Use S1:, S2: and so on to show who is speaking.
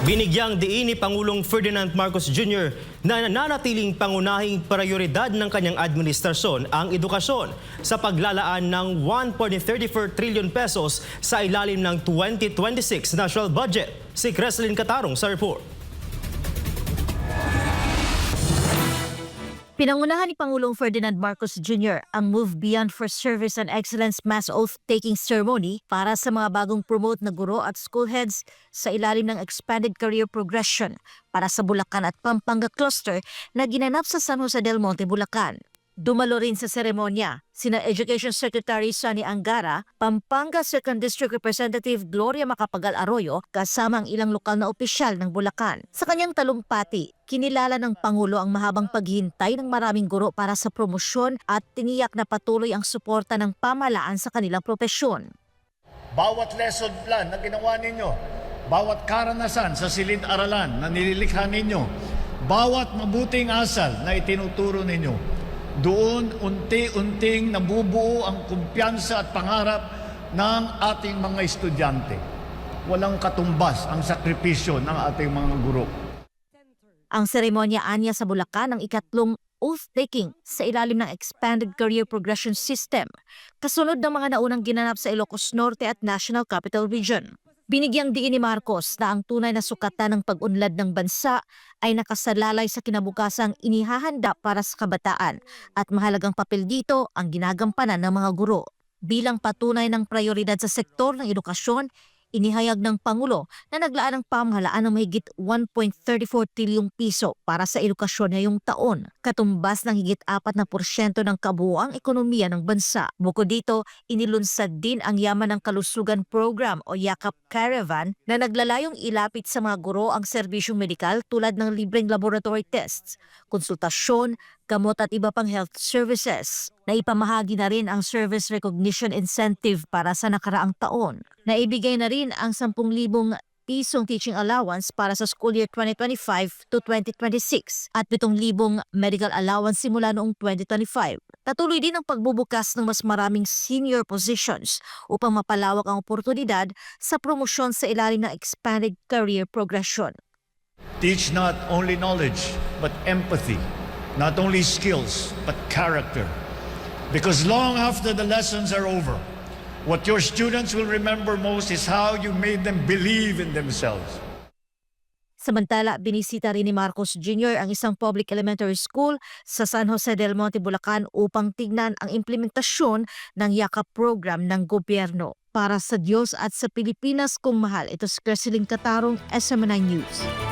S1: Binigyang diin ni Pangulong Ferdinand Marcos Jr. na nananatiling pangunahing prioridad ng kanyang administrasyon ang edukasyon sa paglalaan ng 1.34 trillion pesos sa ilalim ng 2026 national budget. Si Creslin Catarong sa report.
S2: Pinangunahan ni Pangulong Ferdinand Marcos Jr. ang Move Beyond for Service and Excellence Mass Oath-Taking Ceremony para sa mga bagong promote na guro at school heads sa ilalim ng Expanded Career Progression para sa Bulacan at Pampanga Cluster na ginanap sa San Jose del Monte, Bulacan. Dumalo rin sa seremonya sina Education Secretary Sonny Angara, Pampanga 2nd District Representative Gloria Macapagal Arroyo kasama ang ilang lokal na opisyal ng Bulacan. Sa kanyang talumpati, kinilala ng Pangulo ang mahabang paghintay ng maraming guro para sa promosyon at tiniyak na patuloy ang suporta ng pamahalaan sa kanilang propesyon.
S3: Bawat lesson plan na ginawa ninyo, bawat karanasan sa silid-aralan na nililikha ninyo, bawat mabuting asal na itinuturo ninyo, doon unti-unting nabubuo ang kumpiyansa at pangarap ng ating mga estudyante. Walang katumbas ang sakripisyo ng ating mga guro.
S2: Ang seremonya anya sa Bulacan ang ikatlong oath-taking sa ilalim ng Expanded Career Progression System, kasunod ng mga naunang ginanap sa Ilocos Norte at National Capital Region. Binigyang diin ni Marcos na ang tunay na sukatan ng pag-unlad ng bansa ay nakasalalay sa kinabukasang inihahanda para sa kabataan at mahalagang papel dito ang ginagampanan ng mga guro. Bilang patunay ng prioridad sa sektor ng edukasyon, inihayag ng Pangulo na naglaan ng pamahalaan ng mahigit 1.34 trilyong piso para sa edukasyon ngayong taon, katumbas ng higit 4% ng kabuuang ekonomiya ng bansa. Bukod dito, inilunsad din ang Yaman ng Kalusugan Program o Yakap Caravan na naglalayong ilapit sa mga guro ang serbisyong medikal tulad ng libreng laboratory tests, konsultasyon, gamot at iba pang health services. Naipamahagi na rin ang Service Recognition Incentive para sa nakaraang taon. Naibigay na rin ang 10,000 pisong teaching allowance para sa school year 2025 to 2026 at 7,000 medical allowance simula noong 2025. Patuloy din ang pagbubukas ng mas maraming senior positions upang mapalawak ang oportunidad sa promosyon sa ilalim ng Expanded Career Progression.
S3: Teach not only knowledge, but empathy. Not only skills, but character. Because long after the lessons are over, what your students will remember most is how you made them believe in themselves.
S2: Samantala, binisita rin ni Marcos Jr. ang isang public elementary school sa San Jose del Monte, Bulacan upang tignan ang implementasyon ng Yakap program ng gobyerno. Para sa Diyos at sa Pilipinas kung mahal, ito si Creslin Catarong, SMNI News.